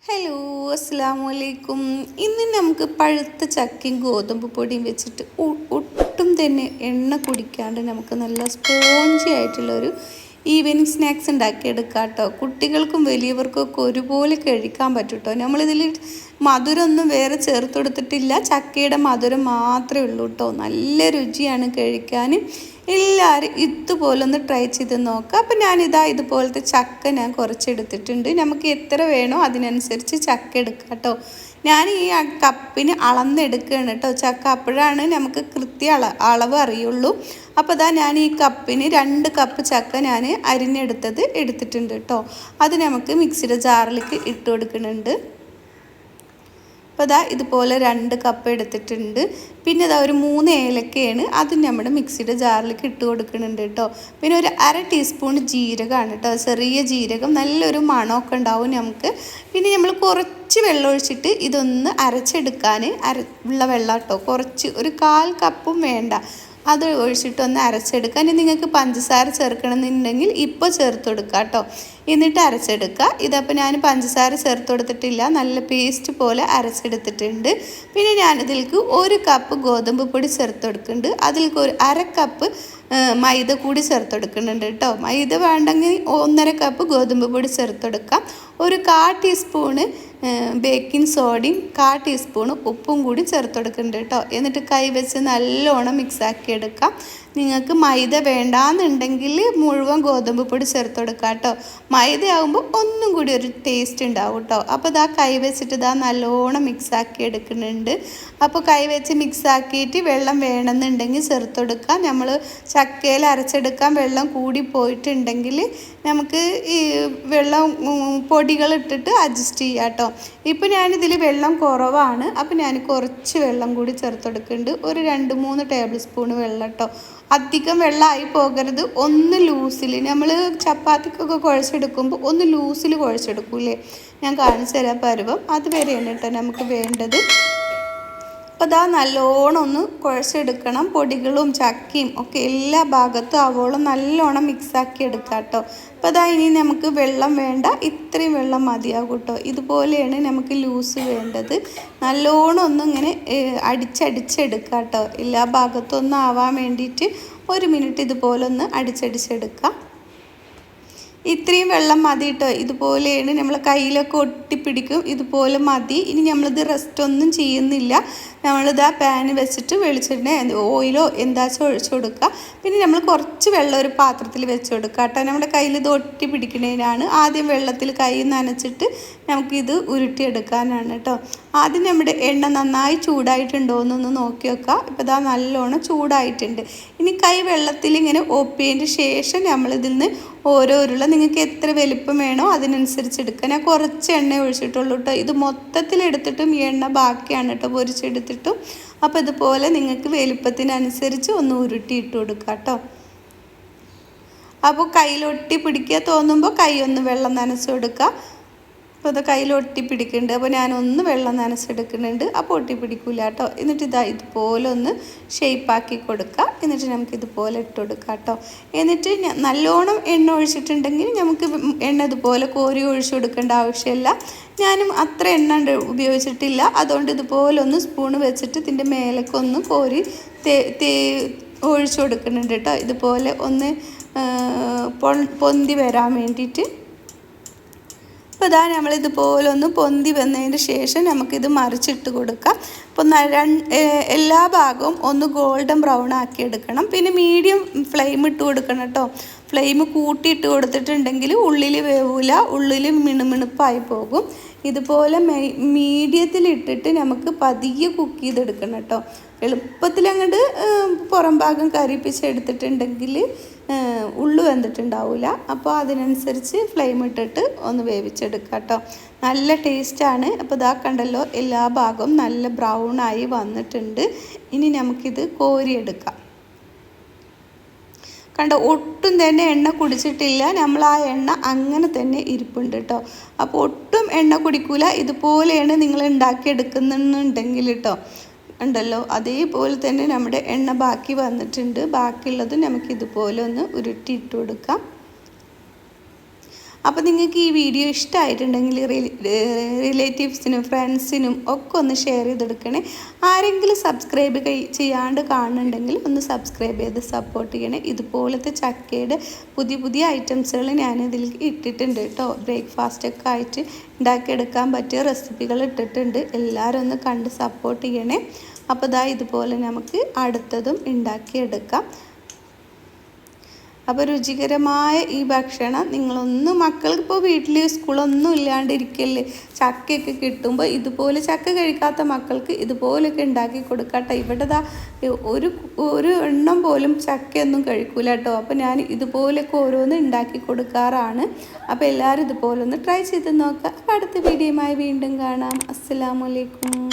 Hello, അസ്സലാമു അലൈക്കും. ഇന്ന് നമുക്ക് പഴുത്ത ചക്കയും ഗോതമ്പ് പൊടിയും വെച്ചിട്ട് ഒട്ടും തന്നെ എണ്ണ കുടിക്കാണ്ട് നമുക്ക് നല്ല സ്പോഞ്ചി ആയിട്ടുള്ളൊരു ഈവനിങ് സ്നാക്സ് ഉണ്ടാക്കിയെടുക്കാം കേട്ടോ. കുട്ടികൾക്കും വലിയവർക്കൊക്കെ ഒരുപോലെ കഴിക്കാൻ പറ്റും കേട്ടോ. നമ്മളിതിൽ മധുരമൊന്നും വേറെ ചേർത്ത് കൊടുത്തിട്ടില്ല, ചക്കയുടെ മധുരം മാത്രമേ ഉള്ളൂ കേട്ടോ. നല്ല രുചിയാണ് കഴിക്കാൻ. എല്ലാവരും ഇതുപോലെ ഒന്ന് ട്രൈ ചെയ്ത് നോക്കാം. അപ്പം ഞാനിതാ ഇതുപോലത്തെ ചക്ക ഞാൻ കുറച്ചെടുത്തിട്ടുണ്ട്. നമുക്ക് എത്ര വേണോ അതിനനുസരിച്ച് ചക്ക എടുക്കാം കേട്ടോ. ഞാൻ ഈ കപ്പിന് അളന്നെടുക്കുകയാണ് കേട്ടോ ചക്ക. അപ്പോഴാണ് നമുക്ക് അളവ് അറിയുള്ളൂ. അപ്പോൾ ഇതാ ഞാൻ ഈ കപ്പിന് 2 കപ്പ് ചക്ക ഞാൻ എടുത്തിട്ടുണ്ട് കേട്ടോ. അത് നമുക്ക് മിക്സിയുടെ ജാറിലേക്ക് ഇട്ട് കൊടുക്കുന്നുണ്ട്. അപ്പോൾ ഇതാ ഇതുപോലെ 2 കപ്പ് എടുത്തിട്ടുണ്ട്. പിന്നെ ഇതാ ഒരു 3 ഏലക്കയാണ്, അത് നമ്മുടെ മിക്സിയുടെ ജാറിലേക്ക് ഇട്ട് കൊടുക്കുന്നുണ്ട് കേട്ടോ. പിന്നെ ഒരു 1/2 ടീസ്പൂൺ ജീരകമാണ് കേട്ടോ, ചെറിയ ജീരകം. നല്ലൊരു മണമൊക്കെ ഉണ്ടാവും നമുക്ക്. പിന്നെ നമ്മൾ കുറച്ച് വെള്ളം ഒഴിച്ചിട്ട് ഇതൊന്ന് അരച്ചെടുക്കാൻ ഉള്ള വെള്ളം കേട്ടോ. കുറച്ച് ഒരു 1/4 കപ്പും വേണ്ട, അത് ഒഴിച്ചിട്ടൊന്ന് അരച്ചെടുക്കുക. ഇനി നിങ്ങൾക്ക് പഞ്ചസാര ചേർക്കണമെന്നുണ്ടെങ്കിൽ ഇപ്പോൾ ചേർത്ത് കൊടുക്കുക കേട്ടോ. എന്നിട്ട് അരച്ചെടുക്കുക. ഇതപ്പോൾ ഞാൻ പഞ്ചസാര ചേർത്ത് കൊടുത്തിട്ടില്ല, നല്ല പേസ്റ്റ് പോലെ അരച്ചെടുത്തിട്ടുണ്ട്. പിന്നെ ഞാനിതിലേക്ക് 1 കപ്പ് ഗോതമ്പ് പൊടി ചേർത്ത് കൊടുക്കുന്നുണ്ട്. അതിലേക്ക് ഒരു 1/2 കപ്പ് മൈദ കൂടി ചേർത്ത് കൊടുക്കുന്നുണ്ട് കേട്ടോ. മൈദ വേണ്ടെങ്കിൽ 1/2 കപ്പ് ഗോതമ്പ് പൊടി ചേർത്ത് കൊടുക്കാം. ഒരു 1/4 ടീസ്പൂണ് ബേക്കിംഗ് സോഡയും 1/4 ടീസ്പൂണ് ഉപ്പും കൂടി ചേർത്ത് കൊടുക്കുന്നുണ്ട് കേട്ടോ. എന്നിട്ട് കൈ വെച്ച് നല്ലോണം മിക്സാക്കി എടുക്കാം. നിങ്ങൾക്ക് മൈദ വേണ്ടാന്നുണ്ടെങ്കിൽ മുഴുവൻ ഗോതമ്പ് പൊടി ചേർത്ത് കൊടുക്കാം കേട്ടോ. മൈദ ആകുമ്പോൾ ഒന്നും കൂടി ഒരു ടേസ്റ്റ് ഉണ്ടാവും കേട്ടോ. അപ്പോൾ ഇതാ കൈ വെച്ചിട്ട് ഇതാ നല്ലോണം മിക്സാക്കി എടുക്കുന്നുണ്ട്. അപ്പോൾ കൈ വെച്ച് മിക്സാക്കിയിട്ട് വെള്ളം വേണമെന്നുണ്ടെങ്കിൽ ചേർത്ത് കൊടുക്കാം. നമ്മൾ ചക്കയിൽ അരച്ചെടുക്കാൻ വെള്ളം കൂടി പോയിട്ടുണ്ടെങ്കിൽ നമുക്ക് ഈ വെള്ളം പൊടികൾ ഇട്ടിട്ട് അഡ്ജസ്റ്റ് ചെയ്യാം കേട്ടോ. ഇപ്പോൾ ഞാനിതിൽ വെള്ളം കുറവാണ്, അപ്പോൾ ഞാൻ കുറച്ച് വെള്ളം കൂടി ചേർത്ത് കൊടുക്കുന്നുണ്ട്. ഒരു 2-3 ടേബിൾ സ്പൂൺ വെള്ളം കേട്ടോ. അധികം വെള്ളമായി പോകരുത്. ഒന്ന് ലൂസിൽ, നമ്മൾ ചപ്പാത്തിക്കൊക്കെ കുഴച്ചെടുക്കുമ്പോൾ ഒന്ന് ലൂസിൽ കുഴച്ചെടുക്കൂലേ, ഞാൻ കാണിച്ചു തരാം പരുവം. അതുവരെയാണ് കേട്ടോ നമുക്ക് വേണ്ടത്. അപ്പോൾ ഇതാ നല്ലോണം ഒന്ന് കുഴച്ചെടുക്കണം. പൊടികളും ചക്കയും ഒക്കെ എല്ലാ ഭാഗത്തും ആവോളം നല്ലോണം മിക്സാക്കി എടുക്കാം കേട്ടോ. അപ്പോൾ അതാ ഇനി നമുക്ക് വെള്ളം വേണ്ട, ഇത്രയും വെള്ളം മതിയാകും കേട്ടോ. ഇതുപോലെയാണ് നമുക്ക് ലൂസ് വേണ്ടത്. നല്ലോണം ഒന്നും ഇങ്ങനെ അടിച്ചെടുക്കാം കേട്ടോ. എല്ലാ ഭാഗത്തും ഒന്ന് ആവാൻ വേണ്ടിയിട്ട് 1 മിനിറ്റ് ഇതുപോലെ ഒന്ന് അടിച്ചെടുക്കാം. ഇത്രയും വെള്ളം മതി കേട്ടോ. ഇതുപോലെയാണ്, നമ്മൾ കയ്യിലൊക്കെ ഒട്ടിപ്പിടിക്കും, ഇതുപോലെ മതി. ഇനി നമ്മളിത് റെസ്റ്റ് ഒന്നും ചെയ്യുന്നില്ല. നമ്മളിത് ആ പാന് വെച്ചിട്ട് വെളിച്ചെണ്ണ ഓയിലോ എന്താച്ചാൽ ഒഴിച്ചു കൊടുക്കുക. പിന്നെ നമ്മൾ കുറച്ച് വെള്ളം ഒരു പാത്രത്തിൽ വെച്ച് കൊടുക്കുക കേട്ടോ. നമ്മുടെ കയ്യിൽ ഇത് ഒട്ടി പിടിക്കുന്നതിനാണ്. ആദ്യം വെള്ളത്തിൽ കൈ നനച്ചിട്ട് നമുക്കിത് ഉരുട്ടിയെടുക്കാനാണ് കേട്ടോ. ആദ്യം നമ്മുടെ എണ്ണ നന്നായി ചൂടായിട്ടുണ്ടോ എന്നൊന്ന് നോക്കി വെക്കുക. ഇപ്പോൾ ഇതാ നല്ലോണം ചൂടായിട്ടുണ്ട്. ഇനി കൈ വെള്ളത്തിൽ ഇങ്ങനെ ഒപ്പിയതിന് ശേഷം നമ്മളിതിൽ നിന്ന് ഓരോ ഉരുള നിങ്ങൾക്ക് എത്ര വലിപ്പം വേണോ അതിനനുസരിച്ച് എടുക്കുക. ഞാൻ കുറച്ച് എണ്ണ ഒഴിച്ചിട്ടുള്ളൂ കേട്ടോ. ഇത് മൊത്തത്തിലെടുത്തിട്ടും ഈ എണ്ണ ബാക്കിയാണ് കേട്ടോ പൊരിച്ചെടുത്തിട്ടും. അപ്പോൾ ഇതുപോലെ നിങ്ങൾക്ക് വലിപ്പത്തിനനുസരിച്ച് ഒന്ന് ഉരുട്ടിയിട്ട് കൊടുക്കുക കേട്ടോ. അപ്പോൾ കയ്യിലൊട്ടി പിടിക്കുക തോന്നുമ്പോൾ കൈ ഒന്ന് വെള്ളം നനച്ച് കൊടുക്കുക. അപ്പോൾ ഇത് കയ്യിൽ ഒട്ടിപ്പിടിക്കുന്നുണ്ട്, അപ്പോൾ ഞാനൊന്ന് വെള്ളം നനച്ചെടുക്കുന്നുണ്ട്. അപ്പോൾ ഒട്ടിപ്പിടിക്കില്ല കേട്ടോ. എന്നിട്ട് ഇതാ ഇതുപോലെ ഒന്ന് ഷേപ്പാക്കി കൊടുക്കുക. എന്നിട്ട് നമുക്ക് ഇതുപോലെ ഇട്ട് കൊടുക്കുക കേട്ടോ. എന്നിട്ട് നല്ലോണം എണ്ണ ഒഴിച്ചിട്ടുണ്ടെങ്കിൽ നമുക്ക് എണ്ണ ഇതുപോലെ കോരി ഒഴിച്ചു കൊടുക്കേണ്ട ആവശ്യമില്ല. ഞാനും അത്ര എണ്ണ ഉപയോഗിച്ചിട്ടില്ല, അതുകൊണ്ട് ഇതുപോലെ ഒന്ന് സ്പൂണ് വെച്ചിട്ട് ഇതിൻ്റെ മേലേക്ക് ഒന്ന് കോരി ഒഴിച്ചു കൊടുക്കുന്നുണ്ട് കേട്ടോ. ഇതുപോലെ ഒന്ന് പൊന്തി വരാൻ വേണ്ടിയിട്ട്. അപ്പോൾ ഇതാ നമ്മളിതുപോലെ ഒന്ന് പൊന്തി വന്നതിന് ശേഷം നമുക്കിത് മറിച്ചിട്ട് കൊടുക്കാം. അപ്പോൾ എല്ലാ ഭാഗവും ഒന്ന് ഗോൾഡൻ ബ്രൗൺ ആക്കി എടുക്കണം. പിന്നെ മീഡിയം ഫ്ലെയിം ഇട്ട് കൊടുക്കണം കേട്ടോ. ഫ്ലെയിം കൂട്ടിയിട്ട് കൊടുത്തിട്ടുണ്ടെങ്കിൽ ഉള്ളിൽ വേവില്ല, ഉള്ളിൽ മിണുമിണുപ്പായി പോകും. ഇതുപോലെ മീഡിയത്തിലിട്ടിട്ട് നമുക്ക് പതിയെ കുക്ക് ചെയ്തെടുക്കണം കേട്ടോ. എളുപ്പത്തിൽ അങ്ങോട്ട് പുറം ഭാഗം കരിപ്പിച്ചെടുത്തിട്ടുണ്ടെങ്കിൽ ഉള്ളു വെന്തിട്ടുണ്ടാവില്ല. അപ്പോൾ അതിനനുസരിച്ച് ഫ്ലെയിം ഇട്ടിട്ട് ഒന്ന് വേവിച്ചെടുക്കുക കേട്ടോ. നല്ല ടേസ്റ്റാണ്. അപ്പോൾ ഇതാ കണ്ടല്ലോ, എല്ലാ ഭാഗവും നല്ല ബ്രൗണായി വന്നിട്ടുണ്ട്. ഇനി നമുക്കിത് കോരിയെടുക്കാം. കണ്ടോ, ഒട്ടും തന്നെ എണ്ണ കുടിച്ചിട്ടില്ല. നമ്മൾ ആ എണ്ണ അങ്ങനെ തന്നെ ഇരിപ്പുണ്ട് കേട്ടോ. അപ്പോൾ ഒട്ടും എണ്ണ കുടിക്കൂല. ഇതുപോലെയാണ് നിങ്ങൾ ഉണ്ടാക്കിയെടുക്കുന്നുണ്ടെങ്കിൽ കേട്ടോ. ഉണ്ടല്ലോ, അതേപോലെ തന്നെ നമ്മുടെ എണ്ണ ബാക്കി വന്നിട്ടുണ്ട്. ബാക്കിയുള്ളത് നമുക്കിതുപോലെ ഒന്ന് ഉരുട്ടിയിട്ട് കൊടുക്കാം. അപ്പോൾ നിങ്ങൾക്ക് ഈ വീഡിയോ ഇഷ്ടമായിട്ടുണ്ടെങ്കിൽ റിലേറ്റീവ്സിനും ഫ്രണ്ട്സിനും ഒക്കെ ഒന്ന് ഷെയർ ചെയ്തെടുക്കണേ. ആരെങ്കിലും സബ്സ്ക്രൈബ് ചെയ്യാണ്ട് കാണുന്നുണ്ടെങ്കിൽ ഒന്ന് സബ്സ്ക്രൈബ് ചെയ്ത് സപ്പോർട്ട് ചെയ്യണേ. ഇതുപോലത്തെ ചക്കയുടെ പുതിയ പുതിയ ഐറ്റംസുകൾ ഞാനിതിൽ ഇട്ടിട്ടുണ്ട് കേട്ടോ. ബ്രേക്ക്ഫാസ്റ്റൊക്കെ ആയിട്ട് ഉണ്ടാക്കിയെടുക്കാൻ പറ്റിയ റെസിപ്പികൾ ഇട്ടിട്ടുണ്ട്. എല്ലാവരും ഒന്ന് കണ്ട് സപ്പോർട്ട് ചെയ്യണേ. അപ്പോൾ ദാ ഇതുപോലെ നമുക്ക് അടുത്തതും ഉണ്ടാക്കിയെടുക്കാം. അപ്പോൾ രുചികരമായ ഈ ഭക്ഷണം നിങ്ങളൊന്നും മക്കൾക്കിപ്പോൾ വീട്ടിൽ സ്കൂളൊന്നും ഇല്ലാണ്ടിരിക്കല്ലേ, ചക്കയൊക്കെ കിട്ടുമ്പോൾ ഇതുപോലെ ചക്ക കഴിക്കാത്ത മക്കൾക്ക് ഇതുപോലെയൊക്കെ ഉണ്ടാക്കി കൊടുക്കട്ടെ. ഇവിടെ ദാ ഒരു എണ്ണം പോലും ചക്കയൊന്നും കഴിക്കൂല കേട്ടോ. അപ്പോൾ ഞാൻ ഇതുപോലെയൊക്കെ ഓരോന്ന് ഉണ്ടാക്കി കൊടുക്കാറാണ്. അപ്പോൾ എല്ലാവരും ഇതുപോലെ ഒന്ന് ട്രൈ ചെയ്ത് നോക്കുക. അപ്പോൾ അടുത്ത വീഡിയോയുമായി വീണ്ടും കാണാം. അസ്സലാമു അലൈക്കും.